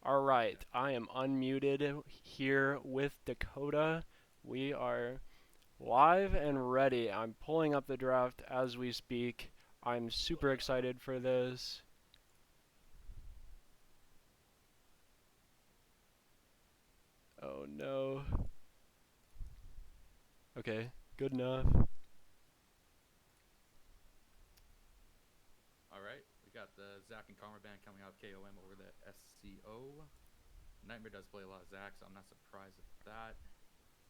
All right, I am unmuted here with Dakota. We are live and ready. I'm pulling up the draft as we speak. I'm super excited for this. Oh no. Okay, good enough. All right, we got the Zach and Karma band coming out of KOM over the SKO. Nightmare does play a lot of Zach, so I'm not surprised at that.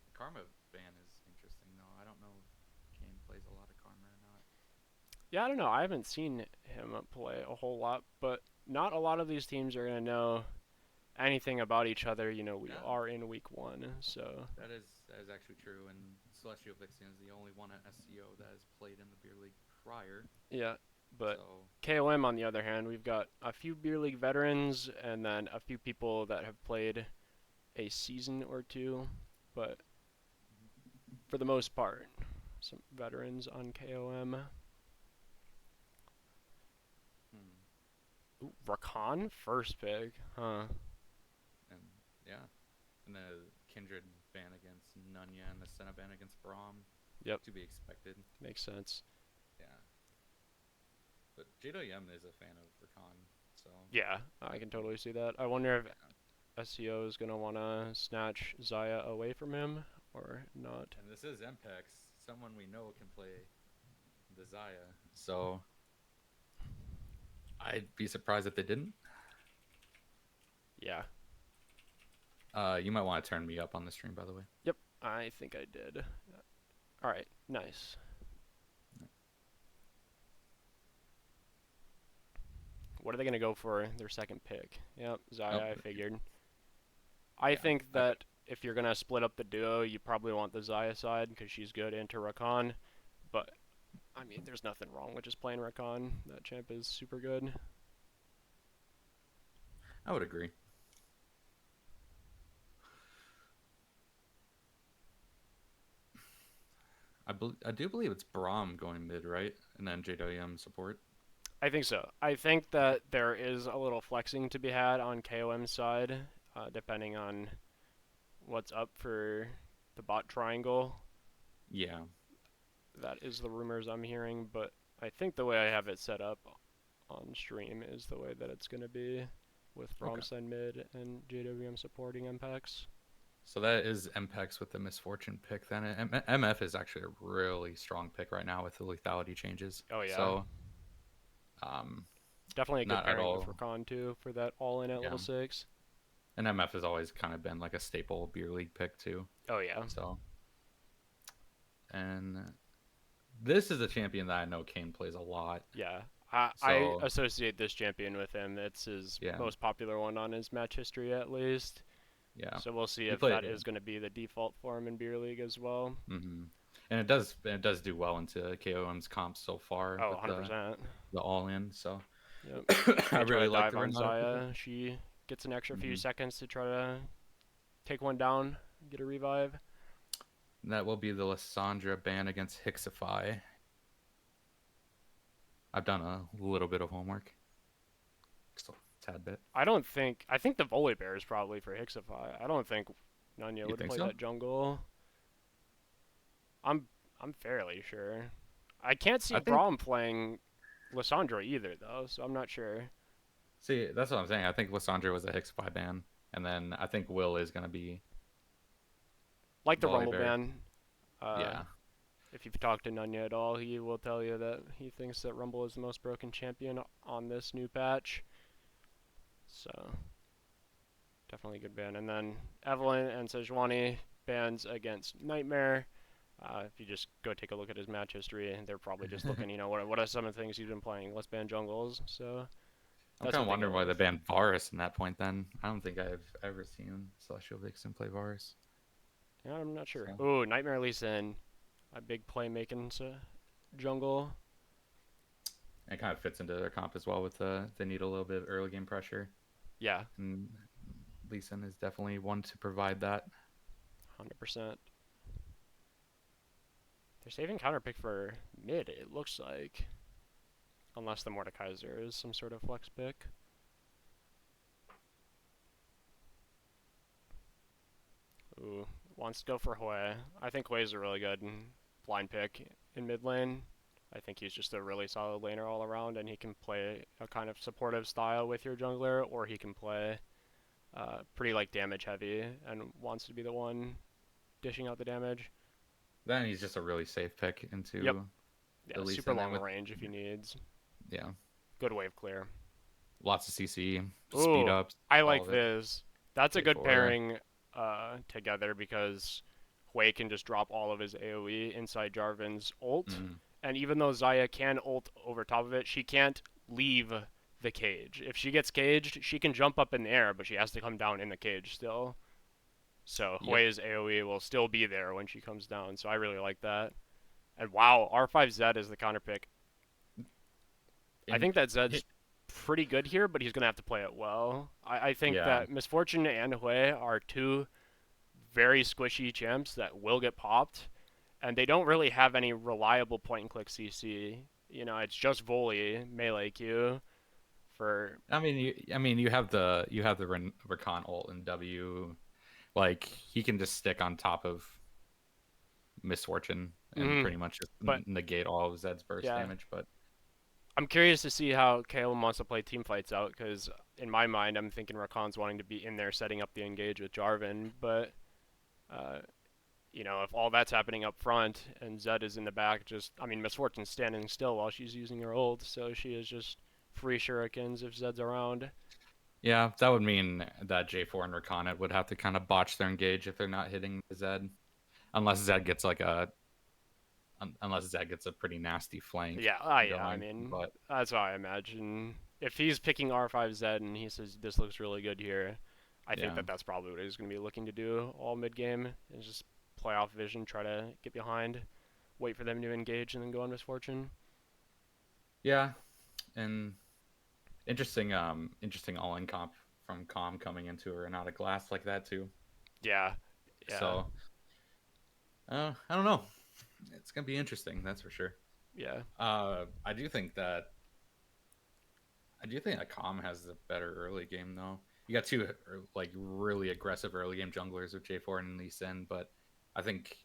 The Karma band is interesting, though. I don't know if Kane plays a lot of Karma or not. Yeah, I don't know. I haven't seen him play a whole lot, but not a lot of these teams are going to know anything about each other. We Yeah, are in week one, so. that is actually true. And Celestial Vixen is the only one at SCO that has played in the beer league prior. Yeah, but So KOM, on the other hand, we've got a few beer league veterans and then a few people that have played a season or two, but for the most part, some veterans on KOM. hmm. Ooh, Rakan, first pick, huh? And yeah, and the Kindred ban against Nunya and the Senna ban against Braum Yep, to be expected. makes sense. Yeah, but JWM is a fan of Rakan, so Yeah, I might can be totally see that. I wonder if yeah. SEO is gonna wanna snatch Zaya away from him or not. And this is Mpex, someone we know can play the Zaya. So I'd be surprised if they didn't. Yeah. You might want to turn me up on the stream, by the way. Yep, I think I did. All right, nice. What are they gonna go for their second pick? Yep, Oh, Zaya. I figured. I yeah. think that if you're gonna split up the duo, you probably want the Zaya side because she's good into Rakan. But I mean, there's nothing wrong with just playing Rakan. That champ is super good. I would agree. I do believe it's Braum going mid, right? And then JWM support. I think so. I think that there is a little flexing to be had on KOM's side, depending on what's up for the bot triangle. Yeah. That is the rumors I'm hearing, but I think the way I have it set up on stream is the way that it's going to be with Okay. Bromstein mid and JWM supporting MPEX. So that is Mpex with the misfortune pick. Then MF is actually a really strong pick right now with the lethality changes. Oh yeah, So um, definitely a good not at pairing with all. Rakan too for that all in at level Yeah. 6. And MF has always kind of been like a staple beer league pick too. Oh yeah, So and this is a champion that I know Kane plays a lot. yeah. I So associate this champion with him. It's his yeah, most popular one on his match history at least. yeah, So we'll see he if played that it. is going to be the default for him in beer league as well. Hmm. And it does do well into KOM's comps so far Oh, with the 100%. all in. So Yep. I May try really to like dive the on run out of people. Zaya. She gets an extra few Hmm. seconds to try to take one down, get a revive. That will be the Lissandra ban against Hixify. I've done a little bit of homework, just a tad bit. I think the Volley Bear is probably for Hixify. I don't think Nunya You would think play so? that jungle. I'm I'm fairly sure. I can't see I think. Braum playing Lissandra either though, so I'm not sure. See, that's what I'm saying. I think Lissandra was a Hixify ban, and then I think Will is going to be Like the Volley Rumble Bear. ban, uh, Yeah. if you've talked to Nunya at all, he will tell you that he thinks that Rumble is the most broken champion on this new patch. So definitely a good ban. And then Evelyn and Sejuani bans against Nightmare. If you just go take a look at his match history, they're probably just looking, what are some of the things he's been playing? Let's ban jungles. So I'm that's kind what of they go wondering why they with. banned Varus in that point. Then I don't think I've ever seen Celestial Vixen play Varus. Yeah, I'm not sure. So Ooh, Nightmare Lee Sin, a big playmaking jungle. it kind of fits into their comp as well with they need a little bit of early game pressure, Yeah, and Lee Sin is definitely one to provide that. 100%. They're saving counterpick for mid, it looks like. Unless the Mordekaiser is some sort of flex pick. wants to go for Hui. I think Hui's a really good blind pick in mid lane. I think he's just a really solid laner all around, and he can play a kind of supportive style with your jungler, or he can play pretty like damage heavy and wants to be the one dishing out the damage. Then he's just a really safe pick Yep. into Yeah, the Lee super Sin lane long with, range if he needs. yeah, Good wave clear. lots of CC, speed Ooh, ups, I all like of it. this. That's a good J4. pairing together because Hui can just drop all of his AoE inside Jarvan's ult. Mm, And even though Zaya can ult over top of it, she can't leave the cage. If she gets caged, she can jump up in the air, but she has to come down in the cage still. So yep. Hui's AoE will still be there when she comes down. So I really like that. And wow, R5Z is the counter pick. I In, think that Zed's pretty good here, but he's going to have to play it well. I think yeah. that Misfortune and Hui are two very squishy champs that will get popped, and they don't really have any reliable point and click CC. You know, it's just volley, melee Q for. You have the Rakan ult and W. Like he can just stick on top of Misfortune and Mm, pretty much just but negate all of Zed's burst yeah, damage. But I'm curious to see how KOM wants to play team fights out, because in my mind, I'm thinking Rakan's wanting to be in there setting up the engage with Jarvan, but. Uh, you know, if all that's happening up front and Zed is in the back, just, I mean, Misfortune's standing still while she's using her ult, so she is just free shurikens if Zed's around. yeah, that would mean that J4 and Rakan would have to kind of botch their engage if they're not hitting Zed, unless Zed gets a pretty nasty flank Yeah, I going. mean, But that's how I imagine. If he's picking R5Z and he says, this looks really good here, I think yeah, that that's probably what he's going to be looking to do all mid game, is just play off vision, try to get behind, wait for them to engage, and then go on Misfortune. yeah, and interesting all in comp from KOM coming into her and out of glass like that too. Yeah, yeah, So I don't know. It's gonna be interesting, that's for sure. yeah, I do think that KOM has the better early game though. You got two like really aggressive early game junglers with J4 and Lee Sin, but I think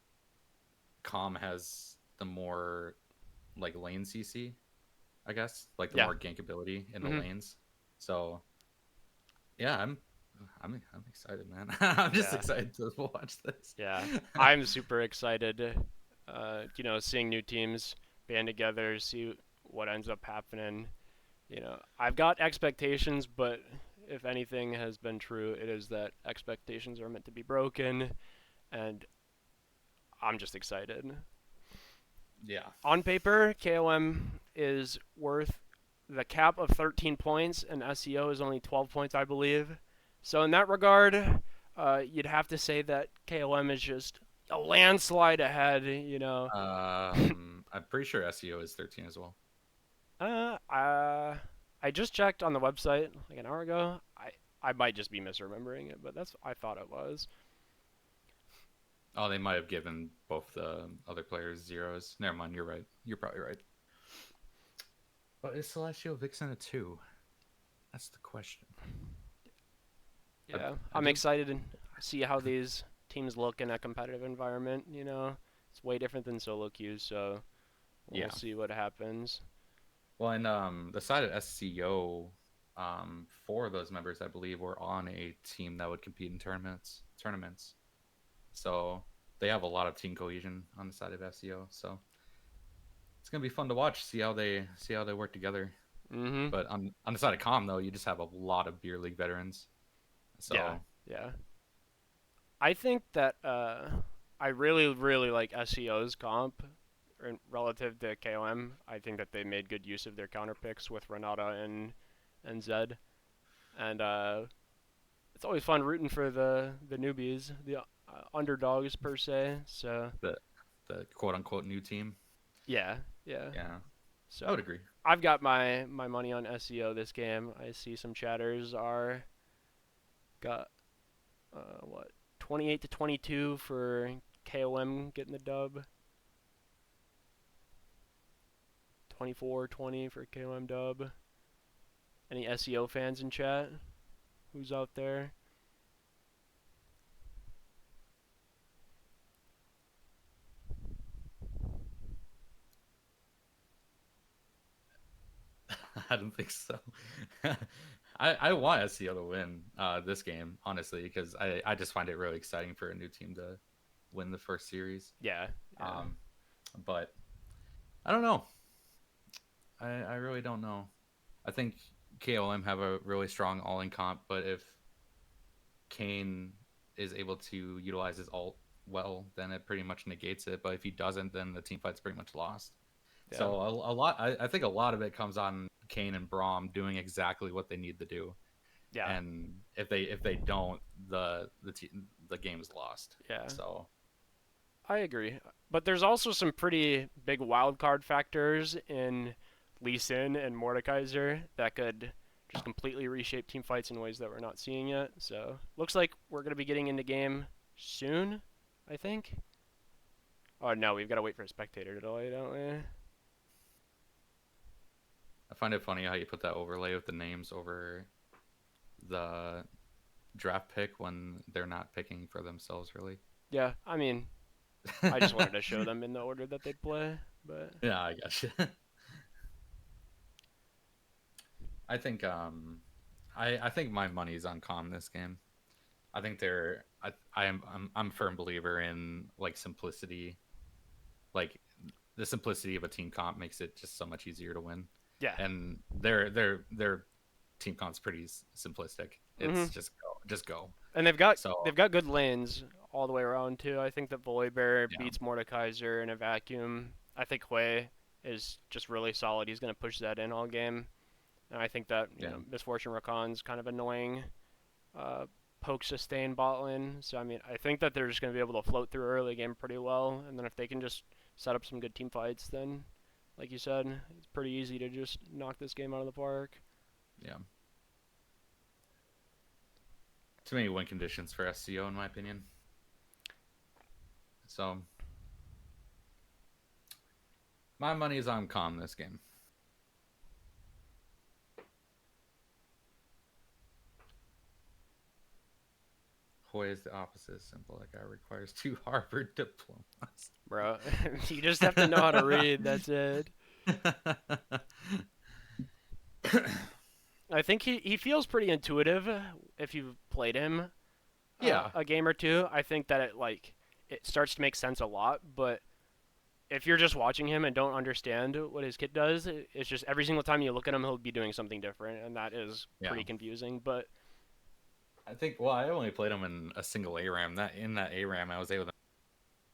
KOM has the more like lane CC, I guess, like the yeah. more gankability in the Hmm. lanes. So yeah, I'm excited, man. I'm just Yeah. excited to watch this. Yeah, I'm super excited. You know, seeing new teams band together, see what ends up happening. You know, I've got expectations, but if anything has been true, it is that expectations are meant to be broken, and I'm just excited. Yeah. On paper, KOM is worth the cap of 13 points, and SEO is only 12 points, I believe. So in that regard, you'd have to say that KOM is just a landslide ahead. You know, I'm pretty sure SEO is 13 as well. uh, uh, I just checked on the website like an hour ago. I might just be misremembering it, but that's I thought it was. Oh, they might have given both the other players zeros. Never mind, you're right. You're probably right. But is Celestial Vixen a 2? That's the question. I, Yeah, I I'm do. excited to see how these teams look in a competitive environment. You know, it's way different than solo queues, so we'll Yeah. see what happens. Well, and the side of SCO, four of those members, I believe, were on a team that would compete in tournaments. So they have a lot of team cohesion on the side of SEO. So it's gonna be fun to watch, see how they work together. Mhm. But on the side of Com though, you just have a lot of beer league veterans. Yeah. So Yeah. I think that I really like SEO's comp relative to KOM. I think that they made good use of their counter picks with Renata and Zed, and it's always fun rooting for the newbies, the underdogs per se. So the quote unquote new team. yeah, yeah. Yeah, I would So agree. I've got my money on SEO this game. I see some chatters are got what 28 to 22 for KOM getting the dub. 24-20 for KOM dub. Any SEO fans in chat? Who's out there? I don't think so. I want SEO to win this game, honestly, because I just find it really exciting for a new team to win the first series. Yeah, yeah, Um, but I don't know. I really don't know. I think KOM have a really strong all in comp, but if Kane is able to utilize his alt well, then it pretty much negates it. But if he doesn't, then the team fight's pretty much lost. yeah, So a lot, I think a lot of it comes on Kane and Braum doing exactly what they need to do, yeah, and if they don't, the game's lost. yeah. So I agree. But there's also some pretty big wild card factors in Lee Sin and Mordekaiser that could just completely reshape team fights in ways that we're not seeing yet. So looks like we're gonna be getting into game soon, I think. Oh no, we've got to wait for a spectator to delay, don't we? I find it funny how you put that overlay with the names over the draft pick when they're not picking for themselves, really. Yeah, I mean, I just wanted to show them in the order that they'd play, but Yeah, I gotcha. I think I think my money's on Calm this game. I think they're I'm a firm believer in like simplicity. Like the simplicity of a team comp makes it just so much easier to win. yeah. And their team comp's pretty simplistic. hmm It's just go. And they've So got good lanes all the way around too. I think that Volibear yeah, beats Mordekaiser in a vacuum. I think Hui is just really solid. He's going to push that in all game. And I think that, yeah, Misfortune Rakan's kind of annoying uh, poke sustain bot lane. So, I mean, I think that they're just going to be able to float through early game pretty well. And then if they can just set up some good team fights, then, like you said, it's pretty easy to just knock this game out of the park. yeah. Too many win conditions for SCO in my opinion. So my money is on Calm this game. Hoy is the opposite. Simple. That guy requires 2 Harvard diplomas. Bro, you just have to know how to read. That's it. I think he feels pretty intuitive if you've played him Yeah, a game or two. I think that it starts to make sense a lot, but if you're just watching him and don't understand what his kit does, it's just every single time you look at him, he'll be doing something different, and that is yeah. pretty confusing. But I think. Well, I only played him in a single ARAM. That in that ARAM, I was able to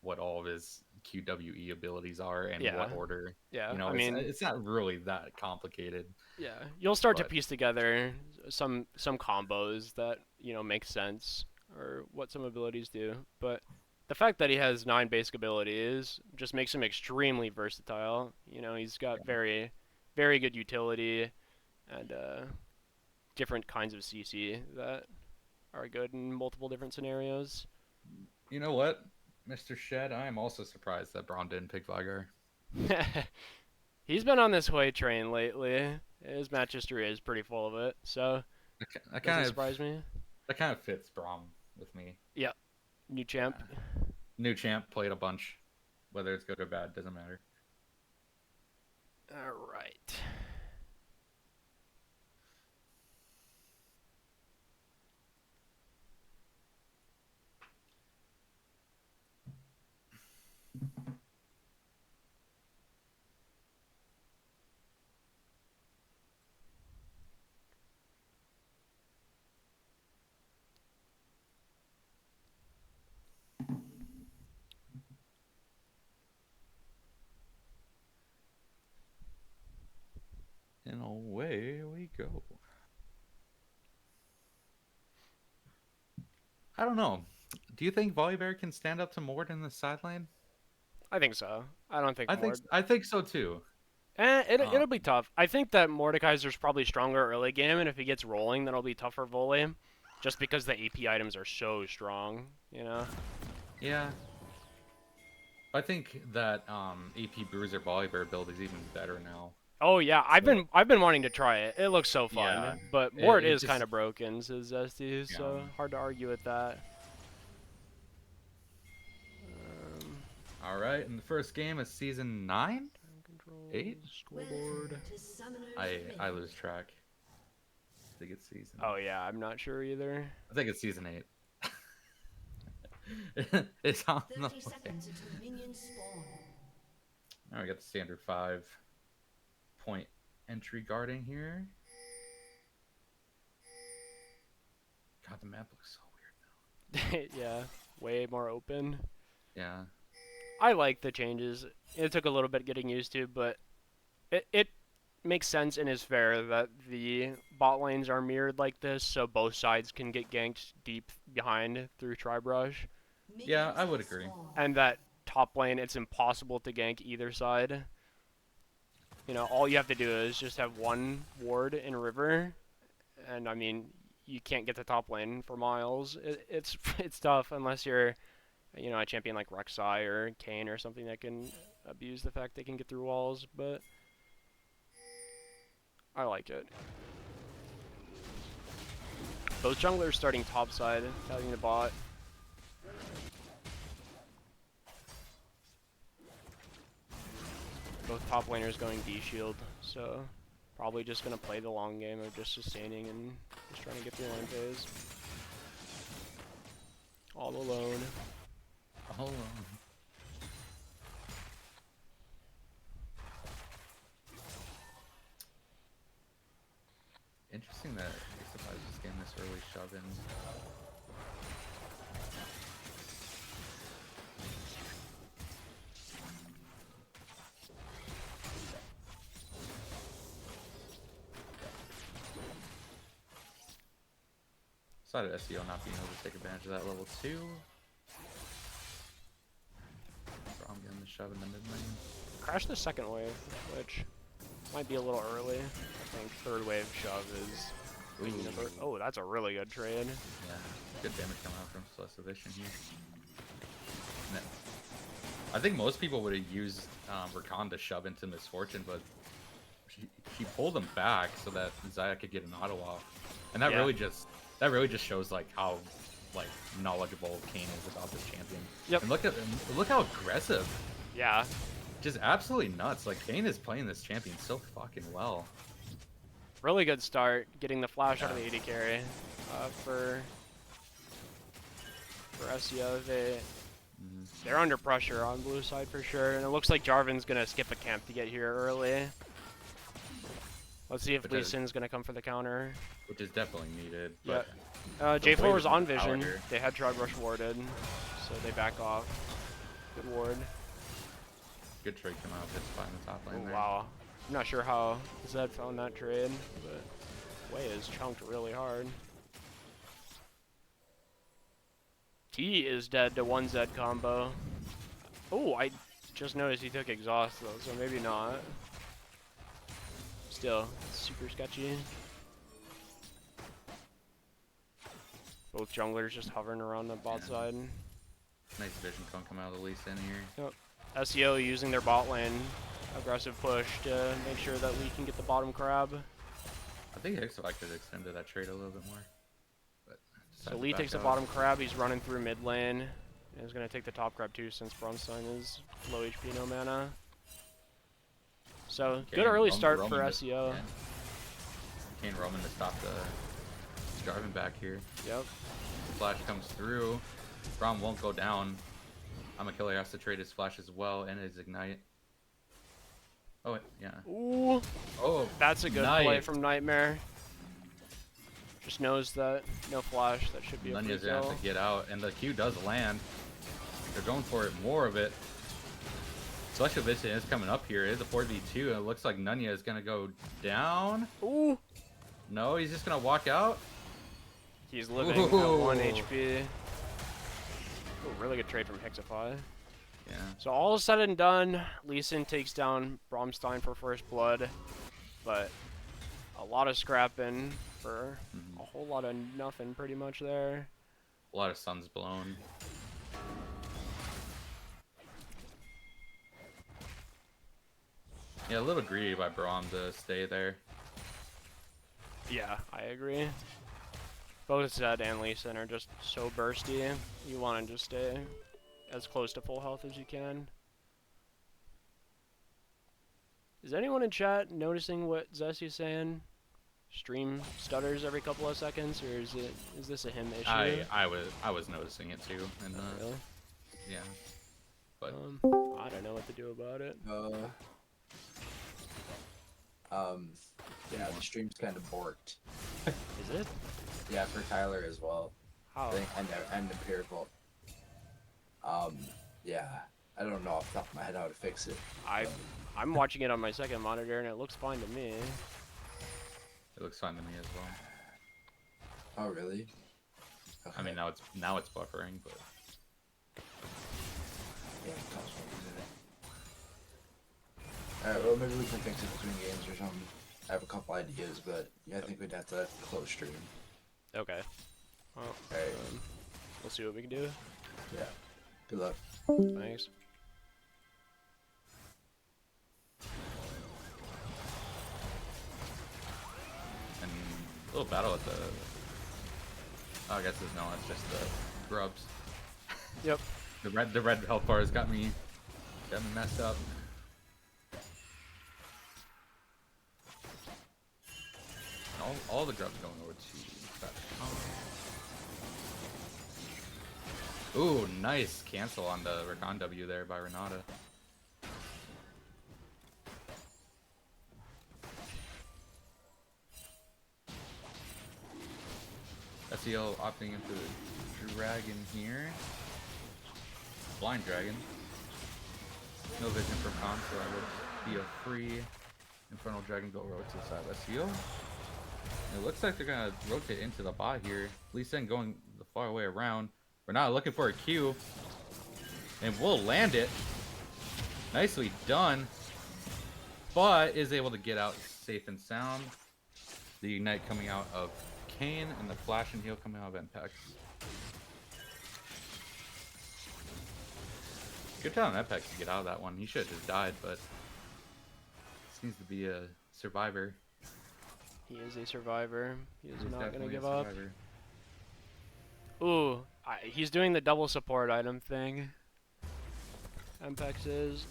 what all of his QWE abilities are and yeah, what order. yeah, You I know, mean, it's not really that complicated. yeah, you'll start to But piece together some combos that make sense or what some abilities do. But the fact that he has 9 basic abilities just makes him extremely versatile. He's got yeah. very, very good utility and different kinds of CC that are good in multiple different scenarios. You know what, Mr. Shed? I am also surprised that Braun didn't pick Vigar. He's been on this way train lately. His match history is pretty full of it, so That doesn't kind of surprise me. that kind of fits Braun with me. Yeah, new champ. New champ played a bunch, whether it's good or bad doesn't matter. All right. And away we go. I don't know. Do you think Volibear can stand up to Mord in the sideline? I think so. I don't think more. I think so too. It'll be tough. I think that Mordekaiser's probably stronger early game, and if he gets rolling, then it'll be tougher volley, just because the AP items are so strong. Yeah. I think that AP Bruiser Volibear build is even better now. Oh yeah, I've So been I've been wanting to try it. It looks so yeah, fun, but Mort it is just kind of broken, says Zesty, yeah. so hard to argue with that. Um, All right, in the first game of season 9. time 8? Scoreboard. I lose track. I think it's season. Oh yeah, I'm not sure either. I think it's season 8. It's on the way. Now we got the standard 5-point entry guarding here. God, the map looks so weird now. Yeah, way more open. Yeah. I like the changes. It took a little bit getting used to, but it makes sense and is fair that the bot lanes are mirrored like this, so both sides can get ganked deep behind through tri-brush. Yeah, I would agree. And that top lane, it's impossible to gank either side. You know, all you have to do is just have one ward in river, and I mean, you can't get the top lane for miles. It's tough unless you're, you know, a champion like Rek'Sai or Kayn or something that can abuse the fact they can get through walls, but I like it. Both junglers starting top side, having the bot. Both top laners going D shield, so probably just gonna play the long game of just sustaining and just trying to get through lane phase. All alone. All alone. Interesting that Ace just getting this early shove in. Side of SEO not being able to take advantage of that level 2. I'm getting the shove in the mid lane. Crash the second wave, which might be a little early. I think third wave shove is reasonable. Oh, that's a really good trade. Yeah, good damage coming out from Celestial Vision here. And then, I think most people would have used Rakan to shove into Misfortune, but he pulled him back so that Zaya could get an auto off, and that really just shows like how like knowledgeable Kayn is about this champion. Yep. And look how aggressive. Yeah. Just absolutely nuts. Like Kayn is playing this champion so fucking well. Really good start, getting the flash out of the AD carry for SEO. They're under pressure on blue side for sure, and it looks like Jarvan's gonna skip a camp to get here early. Let's see if Lee Sin's gonna come for the counter. Which is definitely needed. Yeah. But J4 was on vision. They had tri-brush warded, so they back off. Good ward. Good trade come out of his spot in the top lane there. Wow. I'm not sure how Zed found that trade, but Wei is chunked really hard. T is dead to one Zed combo. Oh, I just noticed he took exhaust though, so maybe not. Still, super sketchy. Both junglers just hovering around the bot side. Nice vision come out of the Lee Sin here. Yep. SEO using their bot lane aggressive push to make sure that Lee can get the bottom crab. I think Hexalite could extend that trade a little bit more. But so Lee takes the bottom crab, he's running through mid lane. And he's going to take the top crab too since Bronstein is low HP, no mana. So, good early start for SEO. Kayn Roman to stop the Jarvan back here. Yep. Flash comes through. Braum won't go down. Amakiller has to trade his flash as well and his ignite. Oh, yeah. Ooh. Oh, that's a good play from Nightmare. Just knows that no flash, that should be a Nunya's gonna have to get out, and the Q does land. They're going for it, more of it. Celestial Vision is coming up here. It is a 4v2, and it looks like Nunya is gonna go down. Ooh. No, he's just gonna walk out. He's living at 1 HP. Ooh, really good trade from Hexify. Yeah. So all said and done, Lee Sin takes down Bronstein for first blood, but a lot of scrapping for a whole lot of nothing pretty much there. A lot of suns blown. Yeah, a little greedy by Braum to stay there. Yeah, I agree. Both Zed and Lee Sin are just so bursty. You want to just stay as close to full health as you can. Is anyone in chat noticing what Zessy's saying? Stream stutters every couple of seconds, or is this a him issue? I was noticing it too, and Really? yeah, but I don't know what to do about it. Yeah, the stream's kind of borked. Is it? Yeah, for Tyler as well. How? I think and empirical. Yeah, I don't know off the top of my head how to fix it. I'm watching it on my second monitor and it looks fine to me. it looks fine to me as well. Oh, really? Okay. I mean, now it's buffering, but Yeah, alright, well, maybe we can fix it between games or something. I have a couple ideas, but yeah, I think we'd have to close stream. Okay. Well, Alright. we'll see what we can do. Yeah. Good luck. Thanks. and a little battle at the. Oh, I guess it's no, it's just the grubs. Yep. The red health bars got me messed up. All the grubs going over to that. Ooh, nice cancel on the Recon W there by Renata. SEO opting into the dragon here. Blind dragon. No vision from Com, so I would be a free infernal dragon go rotate to the side of SEO. It looks like they're gonna rotate into the bot here. Lee Sin going the far way around. We're not looking for a Q. And we'll land it. Nicely done. But is able to get out safe and sound. The ignite coming out of Kane and the flash and heal coming out of Mpex. Good telling Mpex to get out of that one. He should have just died, but seems to be a survivor. He is a survivor. He is He's not gonna definitely a give up. survivor. Ooh, he's doing the double support item thing. Mpex is.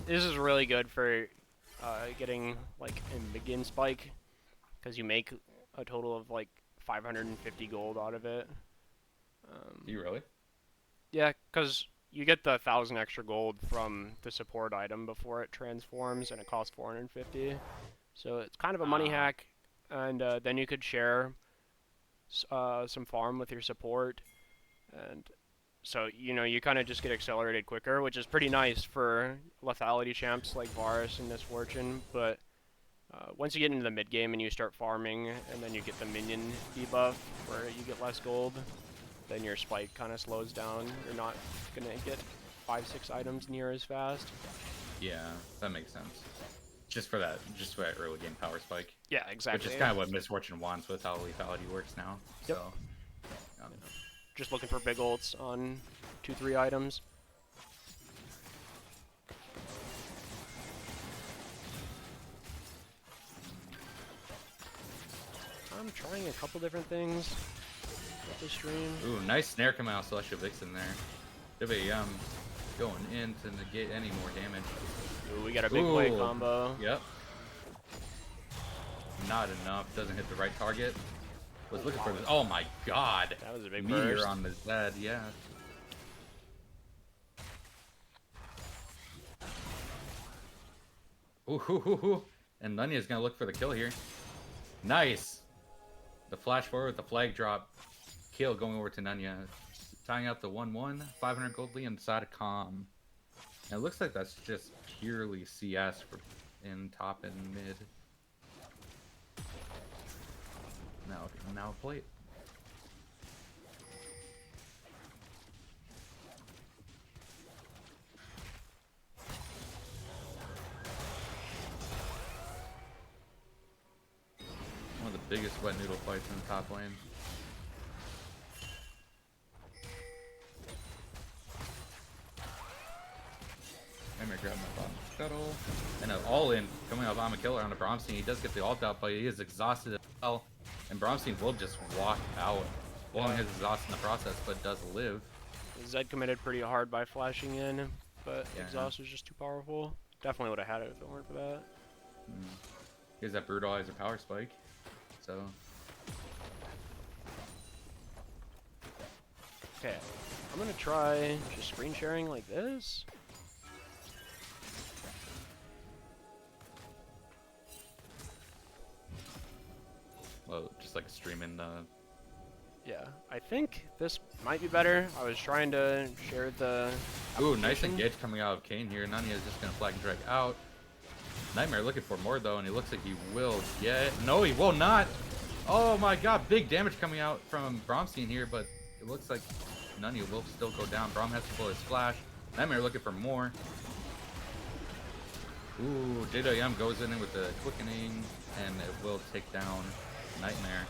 This is really good for getting like a begin spike, because you make a total of like 550 gold out of it. Do you really? Yeah, because you get the 1,000 extra gold from the support item before it transforms, and it costs 450. So it's kind of a money hack, and then you could share some farm with your support, and so you kind of just get accelerated quicker, which is pretty nice for lethality champs like Varus and Misfortune. But once you get into the mid game and you start farming, and then you get the minion debuff where you get less gold, then your spike kind of slows down. You're not gonna get 5-6 items near as fast. Yeah, that makes sense. Just for that early game power spike. Yeah, exactly. Which is kind of what Misfortune wants with how lethality works now. Yep. So, just looking for big ults on 2-3 items. I'm trying a couple different things with the stream. ooh, nice snare coming out of Celestial Vixen there. Should be going in to negate any more damage. Ooh, we got a big play combo. Yep. Not enough. Doesn't hit the right target. Was looking for this. Oh my god. That was a big Meteor burst. on the Zed, yeah. Ooh. And Nunya's gonna look for the kill here. Nice. The flash forward with the flag drop. Kill going over to Nunya. Tying up the 1-1. 500 gold lead on the side of KOM. And it looks like that's just purely CS for in top and mid. Now plate. One of the biggest wet noodle fights in the top lane. I'm gonna grab my bottom scuttle. And an all-in coming up on a killer on the Bromstein. He does get the ult out, but he is exhausted as well. And Bromstein will just walk out, blowing his exhaust in the process, but does live. Zed committed pretty hard by flashing in, but exhaust was just too powerful. Definitely would have had it if it weren't for that. He has that brutalizer power spike. So Okay, I'm gonna try just screen sharing like this. well, just like streaming Yeah, I think this might be better. I was trying to share the Ooh, nice application. engage coming out of Kane here. Nania is just gonna flag and drag out. Nightmare looking for more though, and he looks like he will get. No, he will not. Oh my god, big damage coming out from Bromstein here, but it looks like Nania will still go down. Brom has to pull his flash. Nightmare looking for more. Ooh, JWM goes in with the quickening, and it will take down Nightmare.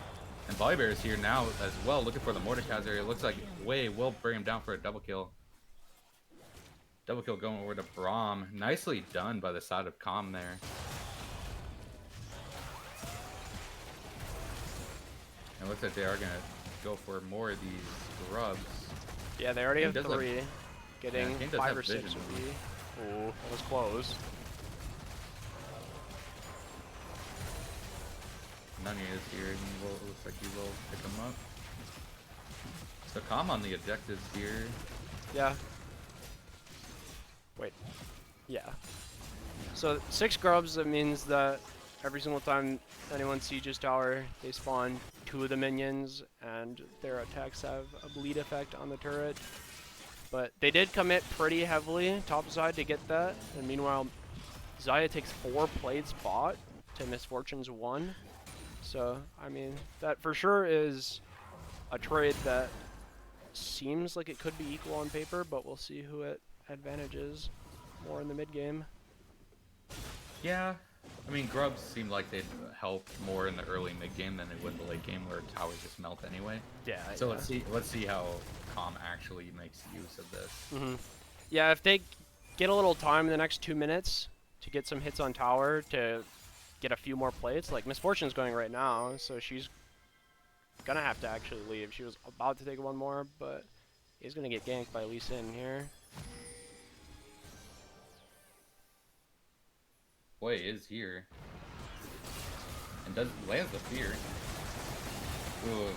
And Volleybear is here now as well, looking for the Mordekaiser. It looks like Way will bring him down for a double kill. Double kill going over to Braum. Nicely done by the side of KOM there. It looks like they are going to go for more of these grubs. Yeah, they already Kane have does 3. Getting Kane does 5 have or 6 vision. would be. Ooh, that was close. Nani is here, and it looks like he will pick him up. So KOM on the objectives here. Yeah. Wait. Yeah. So 6 grubs, that means that every single time anyone sieges tower, they spawn 2 of the minions, and their attacks have a bleed effect on the turret. But they did commit pretty heavily topside to get that, and meanwhile, Xayah takes 4 plates bot to Misfortune's 1. So, I mean, that for sure is a trade that seems like it could be equal on paper, but we'll see who it advantages more in the mid game. Yeah, I mean, grubs seem like they'd help more in the early mid game than they would in the late game, where towers just melt anyway. Yeah. So let's see how KOM actually makes use of this. Yeah, if they get a little time in the next 2 minutes to get some hits on tower to get a few more plates, like Misfortune's going right now, so she's gonna have to actually leave. She was about to take 1 more, but he's gonna get ganked by Lee Sin here. Boy is here. And lands the fear. Ooh.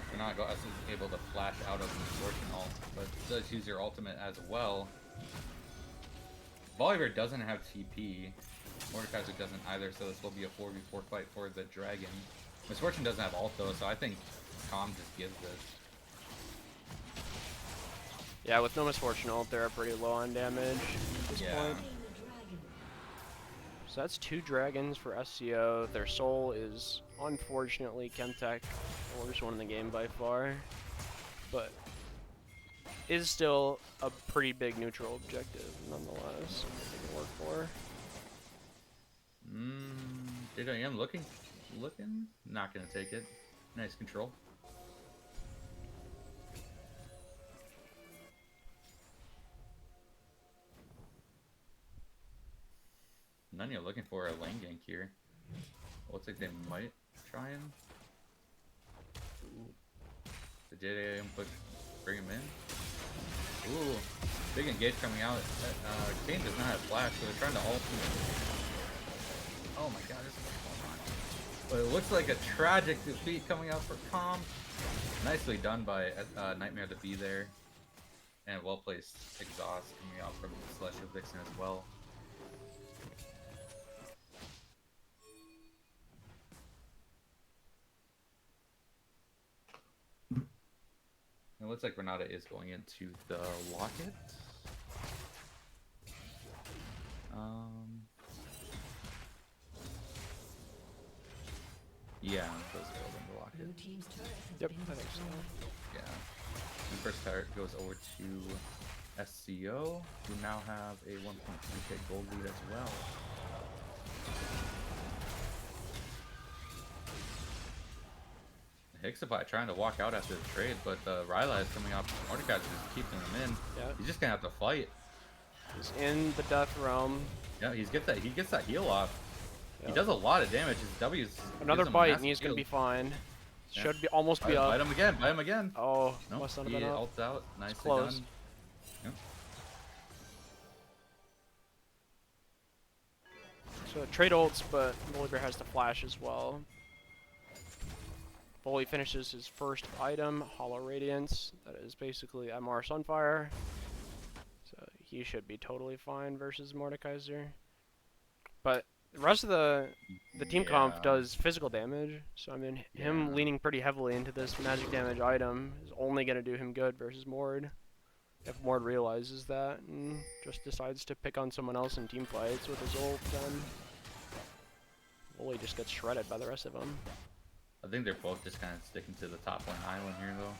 You're not able to flash out of the Misfortune ult, but does use your ultimate as well. Volleybear doesn't have TP. Mordekaiser doesn't either, so this will be a 4v4 fight for the Dragon. Misfortune doesn't have ult though, so I think KOM just gives this. Yeah, with no Misfortune ult, they're pretty low on damage at this point. So that's 2 dragons for SKO. Their soul is unfortunately Chemtech, the worst one in the game by far, but is still a pretty big neutral objective nonetheless. They can work for. JWM looking, not gonna take it. Nice control. Nania looking for a lane gank here. Looks like they might try him. The JDM push, bring him in. Ooh, big engage coming out. Kane does not have flash, so they're trying to ult. Oh my god, this is going on. But it looks like a tragic defeat coming out for KOM. Nicely done by Nightmare to be there. And well placed exhaust coming out from Celestial Vixen as well. It looks like Renata is going into the locket. Yeah, it does go into the locket. Yep, I think so. Yeah. And first turret goes over to SKO, who now have a 1.3k gold lead as well. Hixabite trying to walk out after the trade, but Ryla is coming up. Mordekaiser is keeping him in. Yeah. He's just gonna have to fight. He's in the death realm. Yeah, he gets that heal off. Yep. He does a lot of damage. His W's Another bite and he's gonna be fine. Yeah. Should be almost be up. Bite him again, bite him again. Oh, Nope, must not have he been up. ults out. Nicely close. done. Yep. So trade ults, but Volibear has the flash as well. Voli finishes his first item, Hollow Radiance. That is basically MR Sunfire. So he should be totally fine versus Mordekaiser. But the rest of the team comp does physical damage. So I mean, him leaning pretty heavily into this magic damage item is only going to do him good versus Mord. If Mord realizes that and just decides to pick on someone else in team fights with his ult, then Voli just gets shredded by the rest of them. I think they're both just kind of sticking to the top lane island here, though.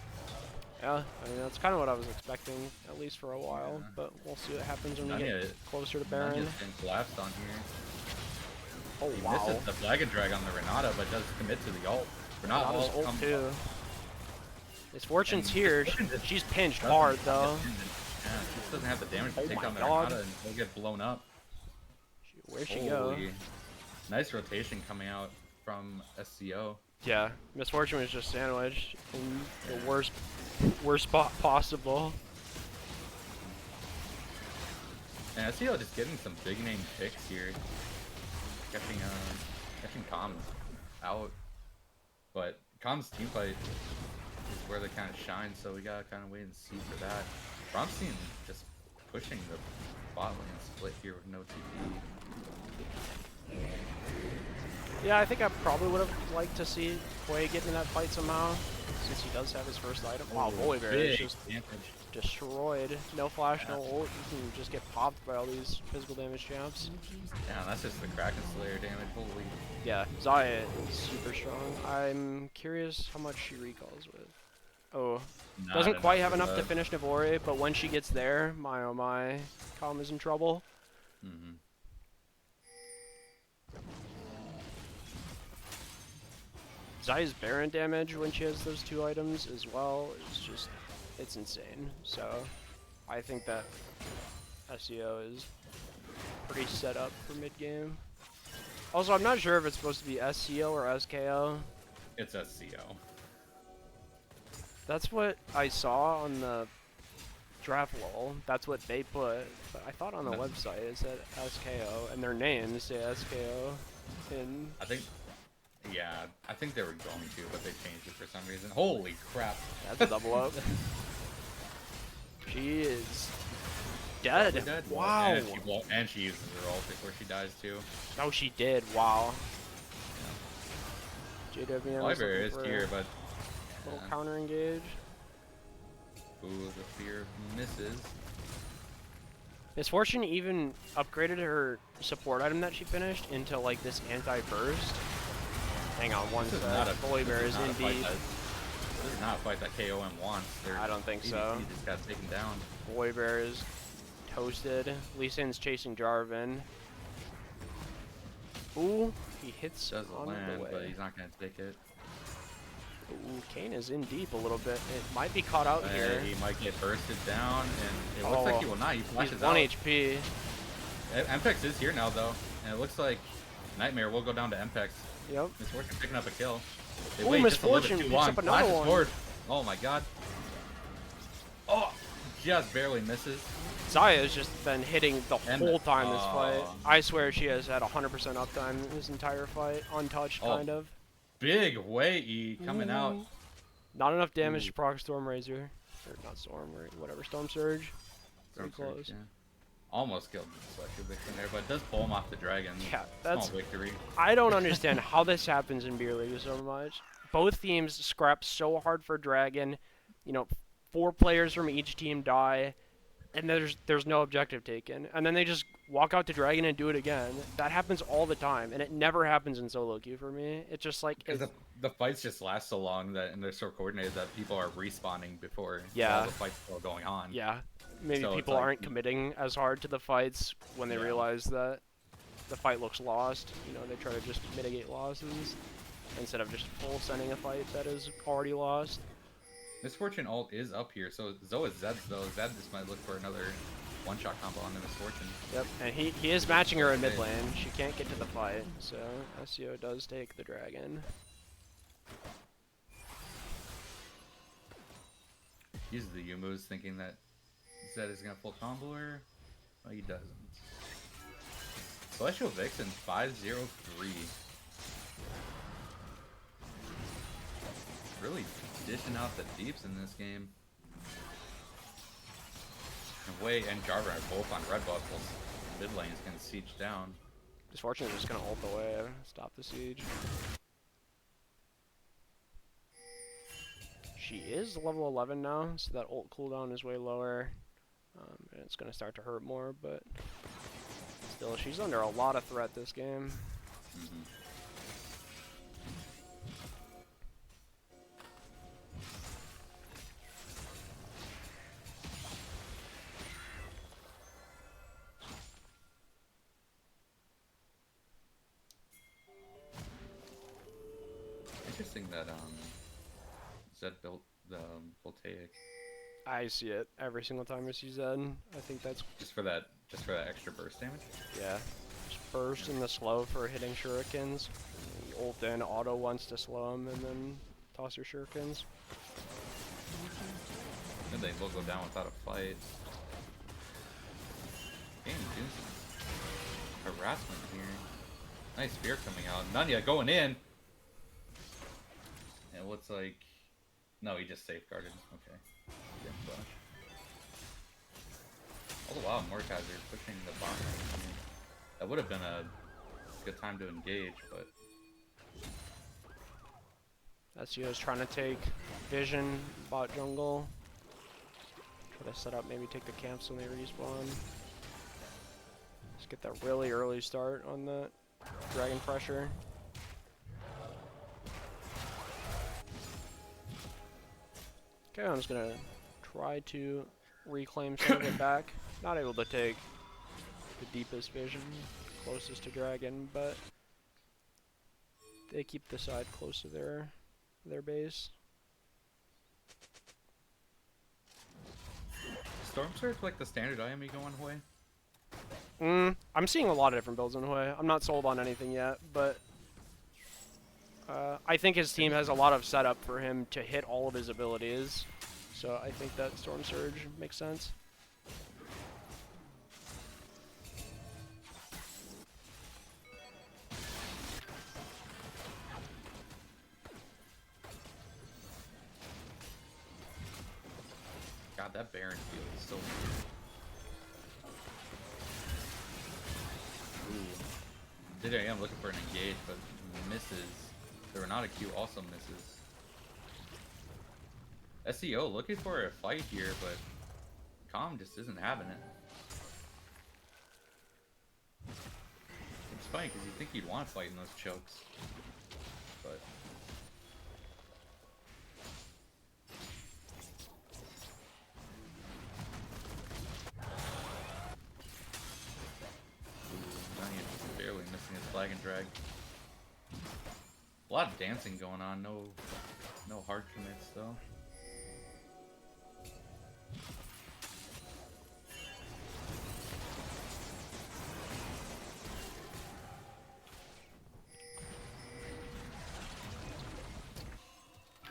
Yeah, I mean, that's kind of what I was expecting, at least for a while, but we'll see what happens when we get closer to Baron. Nanya's been collapsed on here. Oh, He wow. misses the flag and drag on the Renata, but does commit to the ult. Renata's ult too. Misfortune's here. She's pinched doesn't hard, have though. Yeah, she just doesn't have the damage to Oh take my on the God. Renata, and she'll get blown up. Where'd she go? Holy. Nice rotation coming out from SKO. Yeah, Misfortune was just sandwiched in the worst spot possible. And SKO just getting some big name picks here. Catching KOM out. But KOM's team fight is where they kind of shine, so we gotta kind of wait and see for that. Bromstein just pushing the bot lane split here with no TP. Yeah, I think I probably would have liked to see Quay get in that fight somehow, since he does have his first item. Wow, Volibear is just destroyed. No flash, no ult. You can just get popped by all these physical damage champs. Yeah, that's just the Kraken Slayer damage. Holy. Yeah, Zaya is super strong. I'm curious how much she recalls with. Oh, doesn't quite have enough to finish Navori, but when she gets there, my oh my, KOM is in trouble. Mm-hmm. Zaya's Baron damage when she has those two items as well is just, it's insane. So I think that SEO is pretty set up for mid game. Also, I'm not sure if it's supposed to be SCO or SKO. It's SKO. That's what I saw on the draft wall. That's what they put. But I thought on the website it said SKO, and their names say SKO. In Yeah, I think they were going to, but they changed it for some reason. Holy crap. That's a double up. She is dead. Wow. And she uses her ult before she dies too. Oh, she did. Wow. JWM Volibear is here, but little counter engage. Ooh, the fear misses. Misfortune even upgraded her support item that she finished into like this anti-burst. Hang on one sec. Volibear is indeed. This is not a fight that KOM wants. I don't think so. He just got taken down. Volibear is toasted. Lee Sin's chasing Jarvan. Ooh, he hits on the way. But he's not gonna take it. Ooh, Kane is in deep a little bit. It might be caught out here. He might get bursted down, and it looks like he will not. He flashes he's 1 out. HP. Mpex is here now, though, and it looks like Nightmare will go down to Mpex. Yep. Misfortune picking up a kill. Ooh, Misfortune picks up another one. Forward. Oh my god. Oh, just barely misses. Zaya has just been hitting the whole time this fight. I swear she has had 100% uptime this entire fight, untouched kind of. Big way coming out. Not enough damage to proc Storm Razor. Or not Storm, or whatever, Storm Surge. Pretty close. Yeah. Almost killed Celestial Vixen there, but it does pull him off the dragon. Yeah, that's... Small victory. I don't understand how this happens in Beer League so much. Both teams scrap so hard for dragon. You know, 4 players from each team die. And there's no objective taken. And then they just walk out to dragon and do it again. That happens all the time. And it never happens in solo queue for me. It's just like... Because the fights just last so long that, and they're so coordinated that people are respawning before all the fights are going on. Yeah. Maybe so people aren't committing as hard to the fights when they realize that the fight looks lost. You know, they try to just mitigate losses instead of just full sending a fight that is already lost. Misfortune ult is up here, so Zoe is Zed's though. Zed just might look for another one-shot combo on the Misfortune. Yep, and he is matching her in mid lane. She can't get to the fight, so SEO does take the dragon. Uses the Yumu's thinking that Zed is gonna full combo her. Well, he doesn't. Celestial Vixen 503. Really dishing out the deeps in this game. And Wei and Jarvan are both on red buff. Mid lane is getting sieged down. Just fortunately, just gonna ult away, stop the siege. She is level 11 now, so that ult cooldown is way lower. And it's gonna start to hurt more, but still, she's under a lot of threat this game. Mm-hmm. Interesting that Zed built the voltaic I see it every single time I see Zed. I think that's just for that extra burst damage. yeah. Just burst in the slow for hitting shurikens. You ult in auto once to slow him, and then toss your shurikens. And they will go down without a fight. Damn, doing some harassment here. Nice spear coming out. Nunya going in. And it looks like no, he just safeguarded. Okay. Didn't flash. All the while, Mordekaiser pushing the bot lane. That would have been a good time to engage, but SKO's trying to take vision, bot jungle. Try to set up, maybe take the camps when they respawn. Just get that really early start on the dragon pressure. Okay, I'm just gonna try to reclaim some of it back. Not able to take the deepest vision, closest to dragon, but they keep the side close to their base. Storm Surge like the standard item you go on Hwei? I'm seeing a lot of different builds in Hwei. I'm not sold on anything yet, but I think his team has a lot of setup for him to hit all of his abilities. So I think that Storm Surge makes sense. God, that Baron field is so weird. Ooh. Did I am looking for an engage, but misses. The Renata Q also misses. SEO looking for a fight here, but KOM just isn't having it. It's funny because you think you'd want to fight in those chokes, but Nanya barely missing his flag and drag. A lot of dancing going on, no hard commits though.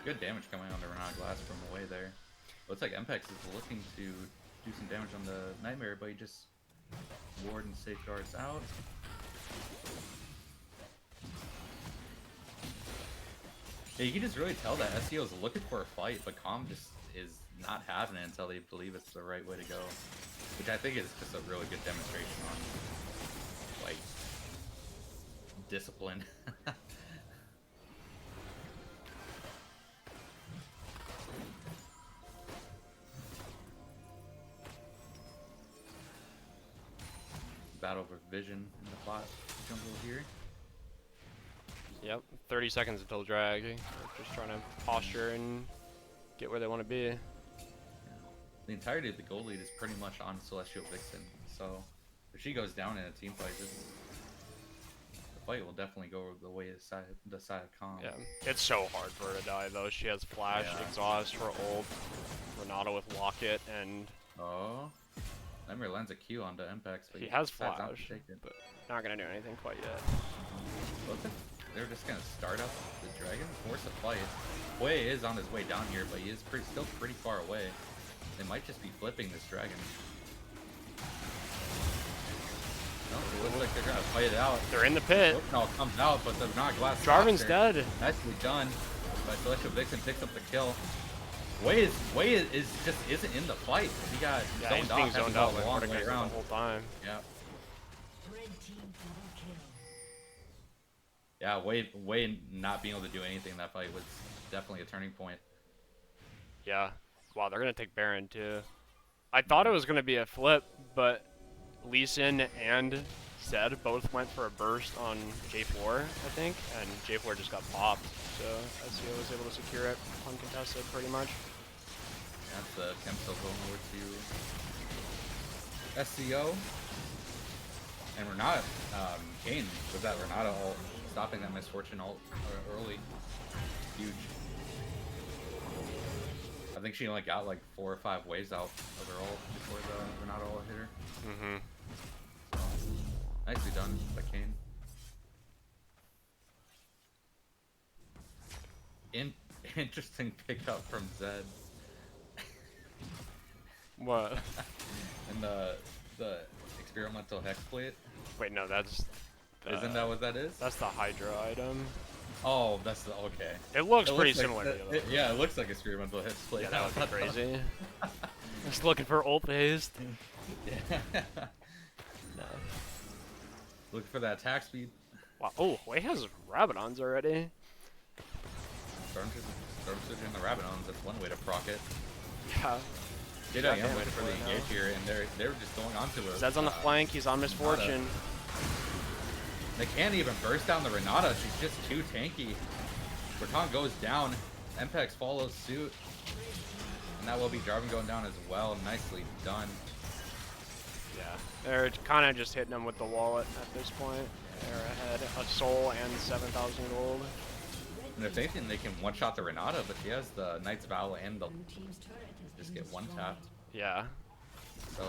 Good damage coming on the Renata Glass from away there. Looks like Mpex is looking to do some damage on the Nightmare, but he just ward and safeguards out. Yeah, you can just really tell that SEO is looking for a fight, but KOM just is not having it until they believe it's the right way to go. Which I think is just a really good demonstration on, like, discipline. Battle for vision in the bot jungle here. Yep, 30 seconds until drag. They're just trying to posture and get where they want to be. Yeah. The entirety of the gold lead is pretty much on Celestial Vixen, so if she goes down in a team fight, the fight will definitely go the way of the side of KOM. Yeah, it's so hard for her to die though. She has flash, exhaust, her ult, Renata with locket, and oh, Nightmare lands a Q onto Mpex, but he has decides not to flash, take it. but not gonna do anything quite yet. Looks like they're just gonna start up the dragon, force a fight. Hwei is on his way down here, but he is still pretty far away. They might just be flipping this dragon. No, it looks like they're gonna fight it out. They're in the pit. No, it comes out, but they're not glass. Jarvan's dead. Nicely done. But Celestial Vixen picks up the kill. Wei is just isn't in the fight. He got He's zoned off, being zoned out a by long way Mordekaiser the around. whole time. Yeah. Yeah, Wei not being able to do anything in that fight was definitely a turning point. Yeah. Wow, they're gonna take Baron too. I thought it was gonna be a flip, but Lee Sin and Zed both went for a burst on J4, I think, and J4 just got popped. So SKO was able to secure it uncontested pretty much. That's the Temp still going over to SCO. And Renata, Kane with that Renata ult, stopping that Misfortune ult early. Huge. I think she only got like 4 or 5 waves out of her ult before the Renata ult hit her. Mm-hmm. So, nicely done by Kane. Interesting pickup from Zed. What? And the experimental hex plate. Wait, no, that's... Isn't that what that is? That's the Hydra item. Oh, that's the okay. It looks pretty looks like similar to the other. yeah, it looks like experimental hex plate. Yeah, that would be crazy. Just looking for ult haste. Yeah. No. Looking for that attack speed. Wow. Oh, Wei has Rabadons already. Storm Surge and the Rabadons, that's one way to proc it. Yeah. Did I am waiting for the engage here, and they're just going onto it. Zed's on the flank, he's on Misfortune. They can't even burst down the Renata, she's just too tanky. Berton goes down, Mpex follows suit. And that will be Jarvan going down as well. Nicely done. Yeah, they're kind of just hitting him with the wallet at this point. They're ahead a soul and 7,000 gold. And if anything, they can one-shot the Renata, but she has the Knight's Vow and the... just get one-tapped. Yeah. So...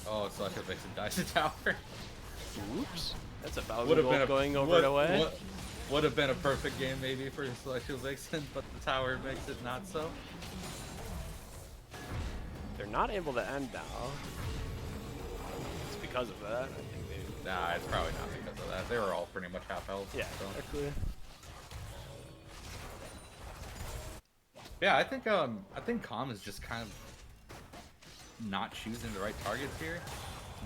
Oh, Celestial Vixen dies to tower. Oops. That's 1,000 gold going over the way. Would have been a perfect game maybe for Celestial Vixen, but the tower makes it not so. They're not able to end now. It's because of that. I think they... Nah, it's probably not because of that. They were all pretty much half health. Yeah, so. exactly. Yeah, I think KOM is just kind of not choosing the right targets here.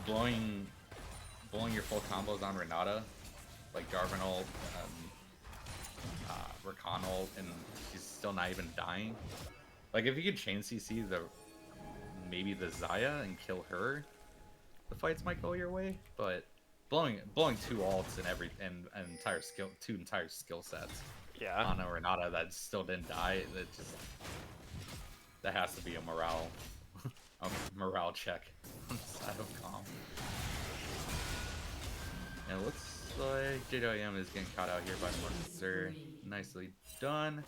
Blowing your full combos on Renata, like Jarvan ult, Rakan ult, and she's still not even dying. Like if you could chain CC maybe the Xayah and kill her, the fights might go your way. But blowing 2 ults and two entire skill sets. Yeah. On a Renata that still didn't die, that has to be a morale check on the side of KOM. And it looks like JWM is getting caught out here by Monster. Nicely done.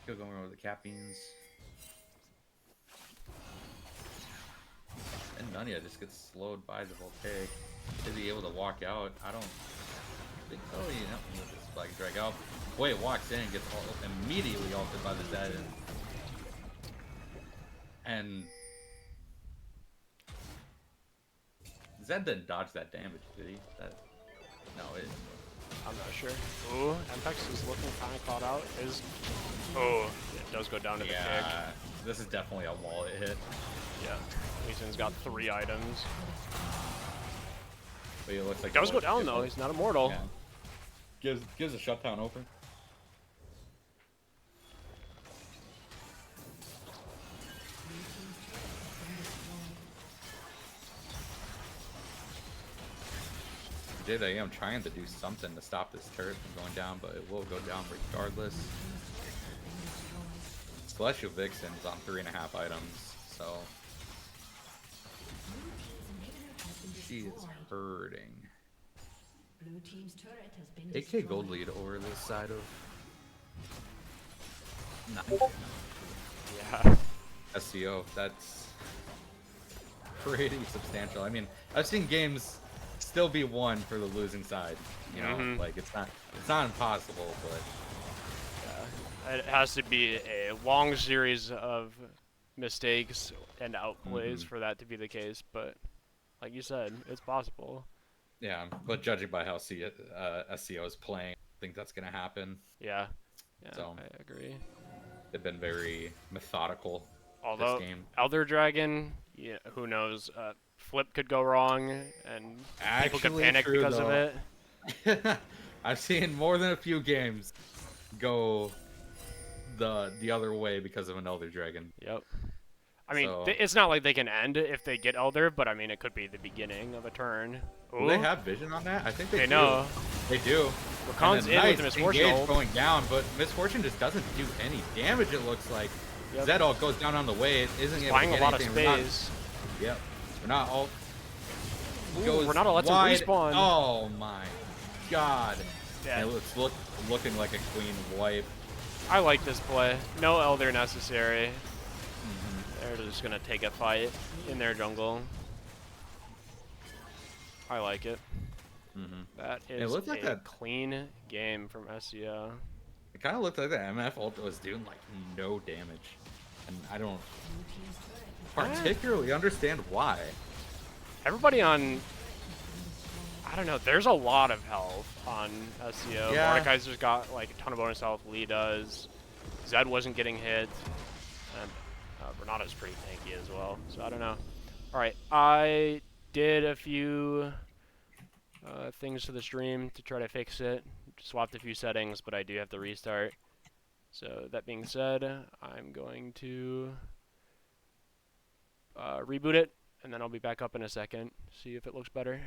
Kill going over the Capines. And Nunya just gets slowed by the Voltaic. Is he able to walk out? I don't think so. You know, with this flag drag out. Boy, it walks in and gets immediately altered by the Zed. And Zed didn't dodge that damage, did he? No, I'm not sure. Ooh, Mpex is looking kind of caught out. Oh, it does go down to the kick. This is definitely a wallet hit. Yeah, Lee Sin's got 3 items. But it looks like Does go down though. He's not immortal. Yeah. Gives a shutdown open. I am trying to do something to stop this turret from going down, but it will go down regardless. Celestial Vixen's on 3.5 items, so she is hurting. 8k gold lead over this side of 9. Yeah. SCO, that's pretty substantial. I mean, I've seen games still be won for the losing side, you know, like it's not impossible, but it has to be a long series of mistakes and outplays for that to be the case, but like you said, it's possible. Yeah, but judging by how SCO is playing, I think that's gonna happen. Yeah, yeah, So I agree. they've been very methodical this Although game. Elder Dragon, yeah, who knows? Flip could go wrong, and people could Actually, panic true because of though. it. I've seen more than a few games go the other way because of an Elder Dragon. Yep. I mean, So, it's not like they can end if they get Elder, but I mean, it could be the beginning of a turn. will they Ooh, have vision on that? I think they they do. know. They do. And Rakan's then in with nice the Misfortune engage ult. going down, but Misfortune just doesn't do any damage. It looks like Yep. Zed ult goes down on the way. It isn't able to Buying a get lot of anything. space. Yep. We're not all Ooh, goes Renata lets him wide. respawn. Oh my god. Yeah. And it's looking like a clean wipe. I like this play. No Elder necessary. Mhm. They're just gonna take a fight in their jungle. I like it. Mhm. That It is looked like a that. clean game from SEO. It kind of looked like the MF ult was doing like no damage, and I don't particularly understand why. Everybody on, I don't know, there's a lot of health on SEO. Yeah. Mordekaiser's got like a ton of bonus health, Lee does. Zed wasn't getting hit, and Renata's pretty tanky as well, so I don't know. Alright, I did a few things to the stream to try to fix it. Swapped a few settings, but I do have to restart. So that being said, I'm going to reboot it, and then I'll be back up in a second, see if it looks better.